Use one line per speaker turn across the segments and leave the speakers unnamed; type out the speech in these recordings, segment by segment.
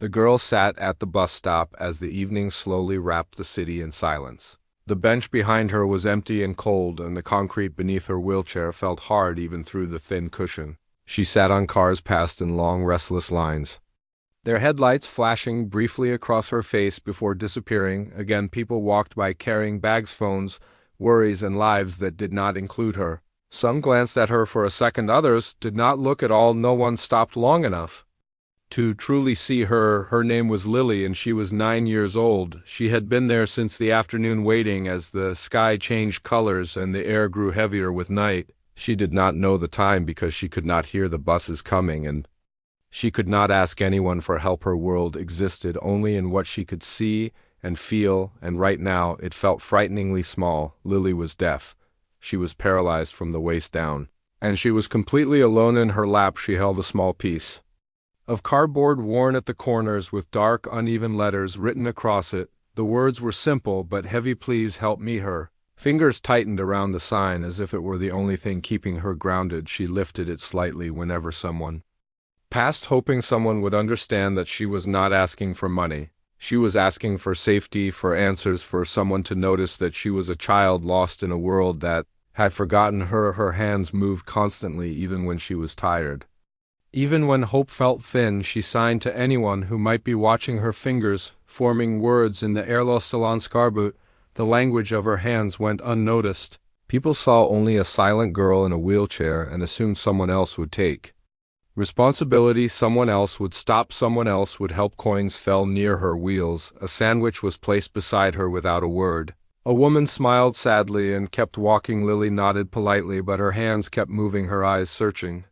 The girl sat at the bus stop as the evening slowly wrapped the city in silence. The bench behind her was empty and cold, and the concrete beneath her wheelchair felt hard even through the thin cushion. She sat on cars passed in long, restless lines, their headlights flashing briefly across her face before disappearing. Again, people walked by carrying bags, phones, worries, and lives that did not include her. Some glanced at her for a second, others did not look at all. No one stopped long enough to truly see her. Her name was Lily, and she was 9 years old. She had been there since the afternoon, waiting as the sky changed colors and the air grew heavier with night. She did not know the time because she could not hear the buses coming, and she could not ask anyone for help. Her world existed only in what she could see and feel, and right now it felt frighteningly small. Lily was deaf. She was paralyzed from the waist down, and she was completely alone. In her lap she held a small piece of cardboard worn at the corners with dark, uneven letters written across it. The words were simple but heavy: "Please help me." Her fingers tightened around the sign as if it were the only thing keeping her grounded. She lifted it slightly whenever someone passed, hoping someone would understand that she was not asking for money. She was asking for safety, for answers, for someone to notice that she was a child lost in a world that had forgotten her. Her hands moved constantly, even when she was tired. Even when hope felt thin, she signed to anyone who might be watching. Her fingers forming words in the Erlostelanskarbut. The language of her hands went unnoticed. People saw only a silent girl in a wheelchair and assumed someone else would take responsibility. Someone else would stop, someone else would help. Coins fell near her wheels. A sandwich was placed beside her without a word. A woman smiled sadly and kept walking. Lily nodded politely, but her hands kept moving, her eyes searching.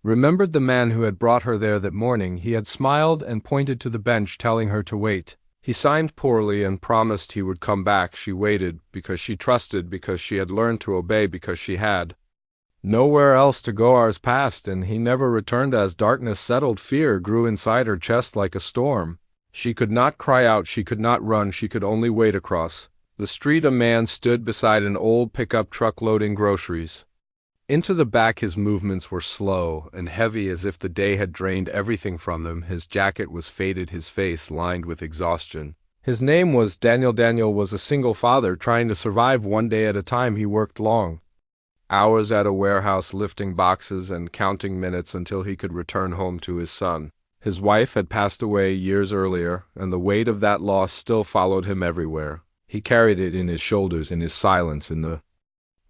Remembered the man who had brought her there that morning. He had smiled and pointed to the bench, telling her to wait. He signed poorly and promised he would come back. She waited because she trusted, because she had learned to obey, because she had nowhere else to go. Hours passed, and he never returned. As darkness settled, fear grew inside her chest like a storm. She could not cry out, she could not run, she could only wait. Across the street, a man stood beside an old pickup truck loading groceries into the back. His movements were slow and heavy, as if the day had drained everything from him. His jacket was faded, his face lined with exhaustion. His name was Daniel. Daniel was a single father trying to survive one day at a time. He worked long hours at a warehouse, lifting boxes and counting minutes until he could return home to his son. His wife had passed away years earlier, and the weight of that loss still followed him everywhere. He carried it in his shoulders, in his silence, in the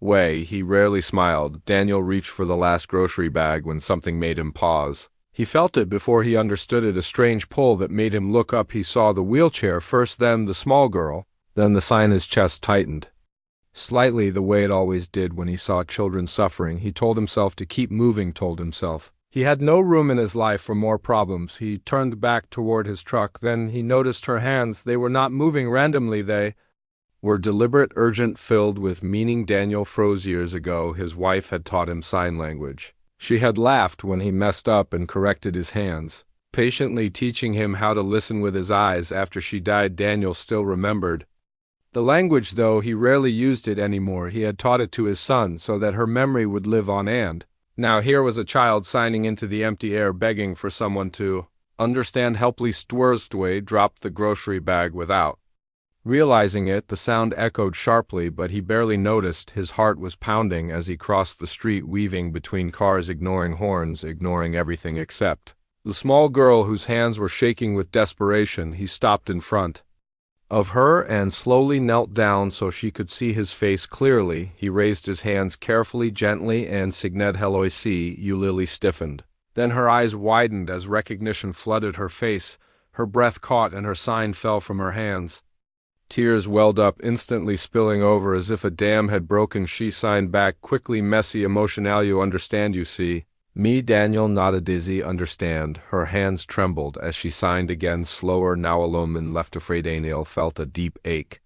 way he rarely smiled. Daniel reached for the last grocery bag when something made him pause. He felt it before he understood it, a strange pull that made him look up. He saw the wheelchair first, then the small girl, then the sign. His chest tightened slightly, the way it always did when he saw children suffering. He told himself to keep moving, told himself he had no room in his life for more problems. He turned back toward his truck. Then he noticed her hands. They were not moving randomly. They were deliberate, urgent, filled with meaning. Daniel froze. Years ago, his wife had taught him sign language. She had laughed when he messed up and corrected his hands, patiently teaching him how to listen with his eyes. After she died, Daniel still remembered the language, though he rarely used it anymore. He had taught it to his son so that her memory would live on, and now here was a child signing into the empty air, begging for someone to understand. Helplessly, Stwurstway dropped the grocery bag without realizing it. The sound echoed sharply, but he barely noticed. His heart was pounding as he crossed the street, weaving between cars, ignoring horns, ignoring everything except the small girl whose hands were shaking with desperation. He stopped in front of her and slowly knelt down so she could see his face clearly. He raised his hands carefully, gently, and Signed Heloisi, you. Lily stiffened. Then her eyes widened as recognition flooded her face. Her breath caught and her sign fell from her hands. Tears welled up, instantly spilling over as if a dam had broken. She signed back quickly, messy, emotional. You understand, you see. Me. Daniel nodded. Dizzy, understand. Her hands trembled as she signed again, slower. Now alone and left afraid. Daniel felt a deep ache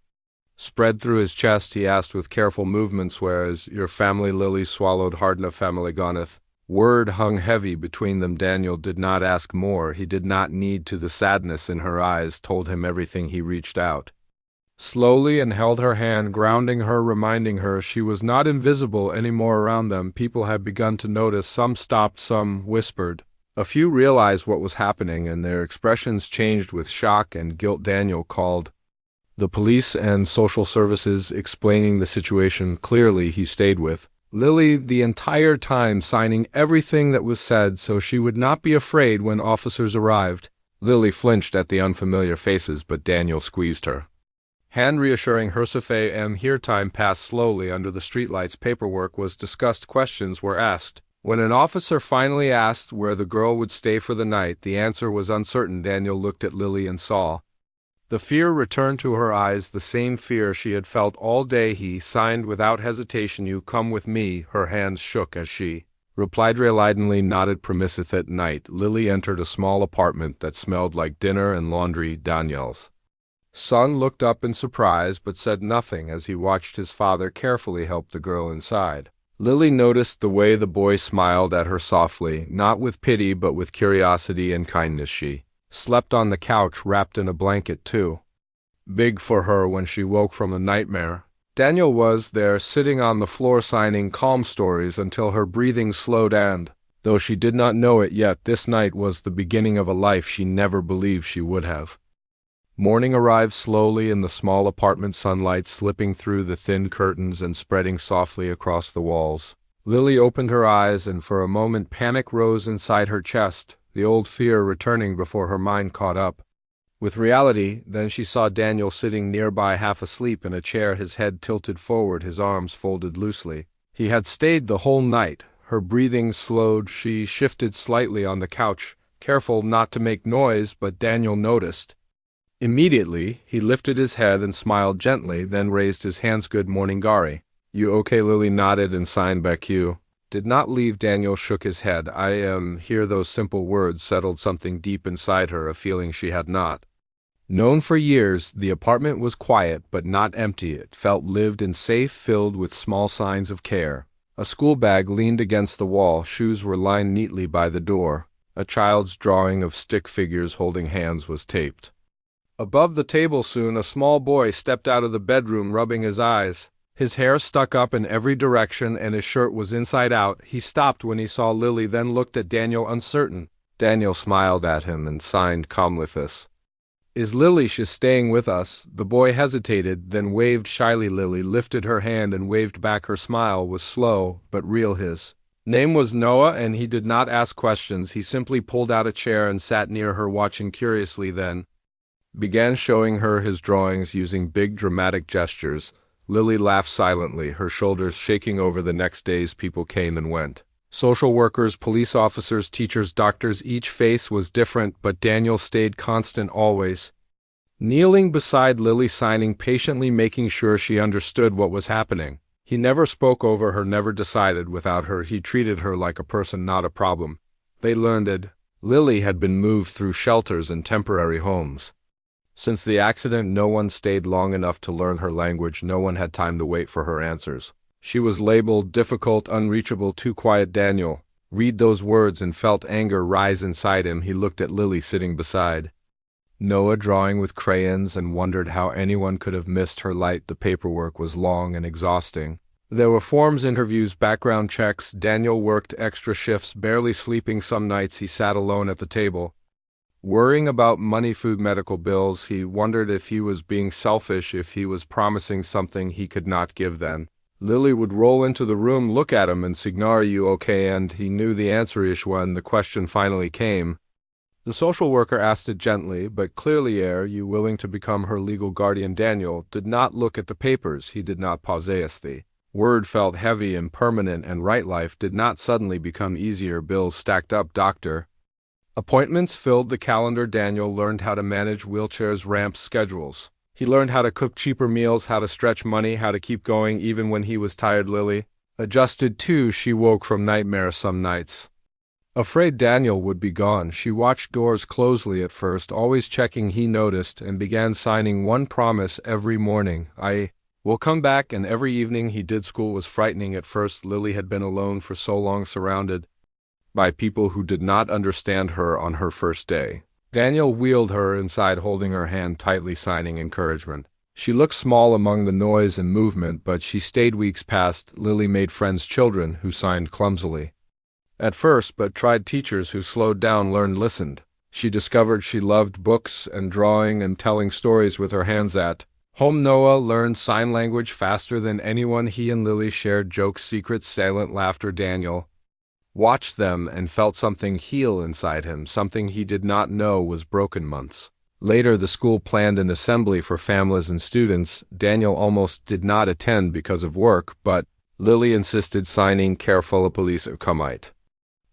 spread through his chest. He asked with careful movements, whereas your family? Lily swallowed hard. "Na family goneth." Word hung heavy between them. Daniel did not ask more. He did not need to. The sadness in her eyes told him everything. He reached out slowly and held her hand, grounding her, reminding her she was not invisible anymore around them. People had begun to notice. Some stopped, some whispered. A few realized what was happening, and their expressions changed with shock and guilt. Daniel called the police and social services, explaining the situation clearly. He stayed with Lily the entire time, signing everything that was said so she would not be afraid when officers arrived. Lily flinched at the unfamiliar faces, but Daniel squeezed her hand, reassuring her. Safe here. Time passed slowly under the streetlights. Paperwork was discussed. Questions were asked. When an officer finally asked where the girl would stay for the night, the answer was uncertain. Daniel looked at Lily and saw the fear return to her eyes, the same fear she had felt all day. He signed without hesitation. You come with me. Her hands shook as she replied. Reluctantly nodded. Permissive. At night, Lily entered a small apartment that smelled like dinner and laundry. Daniel's son looked up in surprise but said nothing as he watched his father carefully help the girl inside. Lily noticed the way the boy smiled at her softly, not with pity but with curiosity and kindness. She slept on the couch, wrapped in a blanket too big for her. When she woke from a nightmare, Daniel was there, sitting on the floor signing calm stories until her breathing slowed. And though she did not know it yet, this night was the beginning of a life she never believed she would have. Morning arrived slowly in the small apartment, sunlight slipping through the thin curtains and spreading softly across the walls. Lily opened her eyes, and for a moment panic rose inside her chest, the old fear returning before her mind caught up with reality. Then she saw Daniel sitting nearby, half asleep in a chair, his head tilted forward, his arms folded loosely. He had stayed the whole night. Her breathing slowed. She shifted slightly on the couch, careful not to make noise, but Daniel noticed. Immediately, he lifted his head and smiled gently, then raised his hands. Good morning, Gary. You okay? Lily nodded and signed back. You did not leave. Daniel shook his head. I am here. Those simple words settled something deep inside her, a feeling she had not known for years. The apartment was quiet, but not empty. It felt lived and safe, filled with small signs of care. A school bag leaned against the wall. Shoes were lined neatly by the door. A child's drawing of stick figures holding hands was taped above the table. Soon a small boy stepped out of the bedroom, rubbing his eyes. His hair stuck up in every direction and his shirt was inside out. He stopped when he saw Lily, then looked at Daniel, uncertain. Daniel smiled at him and signed calmly. This is Lily. She's staying with us. The boy hesitated, then waved shyly. Lily lifted her hand and waved back. Her smile was slow but real. His name was Noah, and he did not ask questions. He simply pulled out a chair and sat near her, watching curiously, then began showing her his drawings using big dramatic gestures. Lily laughed silently, her shoulders shaking. Over the next days, people came and went. Social workers, police officers, teachers, doctors. Each face was different, but Daniel stayed constant always. Kneeling beside Lily, signing patiently, making sure she understood what was happening. He never spoke over her, never decided without her. He treated her like a person, not a problem. They learned that Lily had been moved through shelters and temporary homes. Since the accident, no one stayed long enough to learn her language. No one had time to wait for her answers. She was labeled difficult, unreachable, too quiet. Daniel read those words and felt anger rise inside him. He looked at Lily sitting beside Noah, drawing with crayons, and wondered how anyone could have missed her light. The paperwork was long and exhausting. There were forms, interviews, background checks. Daniel worked extra shifts, barely sleeping. Some nights he sat alone at the table, worrying about money, food, medical bills. He wondered if he was being selfish, if he was promising something he could not give. Then Lily would roll into the room, look at him, and signal, "Are you okay?" And he knew the answer. When the question finally came, the social worker asked it gently but clearly, "Are you willing to become her legal guardian?" Daniel did not look at the papers. He did not pause. The word felt heavy and permanent, and right. Life did not suddenly become easier. Bills stacked up. Doctor appointments filled the calendar. Daniel learned how to manage wheelchairs, ramps, schedules. He learned how to cook cheaper meals, how to stretch money, how to keep going even when he was tired. Lily adjusted too. She woke from nightmares some nights, afraid Daniel would be gone. She watched doors closely at first, always checking. He noticed and began signing one promise every morning: "I will come back." And every evening he did. School was frightening at first. Lily had been alone for so long, surrounded by people who did not understand her. On her first day, Daniel wheeled her inside, holding her hand tightly, signing encouragement. She looked small among the noise and movement, but she stayed. Weeks passed. Lily made friends, children who signed clumsily. At first, but tried teachers who slowed down, learned, listened. She discovered she loved books and drawing and telling stories with her hands at home. Noah learned sign language faster than anyone. He and Lily shared jokes, secrets, silent laughter. Daniel watched them and felt something heal inside him, something he did not know was broken. Months later, the school planned an assembly for families and students. Daniel almost did not attend because of work, but Lily insisted, signing careful police comite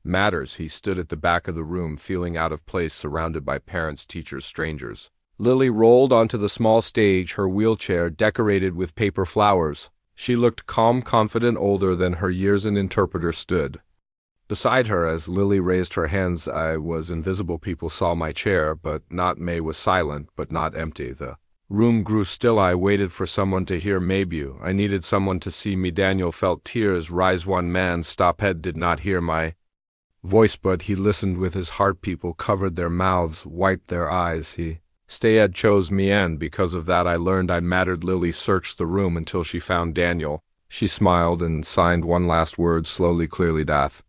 matters. He stood at the back of the room, feeling out of place, surrounded by parents, teachers, strangers. Lily rolled onto the small stage, her wheelchair decorated with paper flowers. She looked calm, confident, older than her years. An interpreter stood beside her as Lily raised her hands. I was invisible. People saw my chair, but not May. Was silent, but not empty. The room grew still. I waited for someone to hear. Maybe I needed someone to see me. Daniel felt tears rise. One man stop head did not hear my voice, but he listened with his heart. People covered their mouths, wiped their eyes. He stayed, chose me, and because of that I learned I mattered. Lily searched the room until she found Daniel. She smiled and signed one last word, slowly, clearly. Death.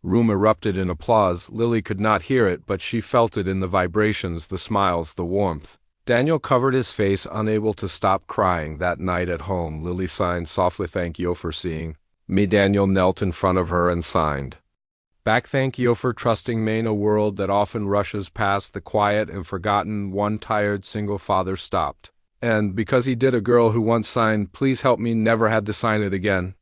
Room erupted in applause. Lily could not hear it, but she felt it in the vibrations, the smiles, the warmth. Daniel covered his face, unable to stop crying. That night at home, Lily signed softly, "Thank you for seeing me." Daniel knelt in front of her and signed back, "Thank you for trusting me in a world that often rushes past the quiet and forgotten." One tired single father stopped, and because he did, a girl who once signed, "Please help me," never had to sign it again.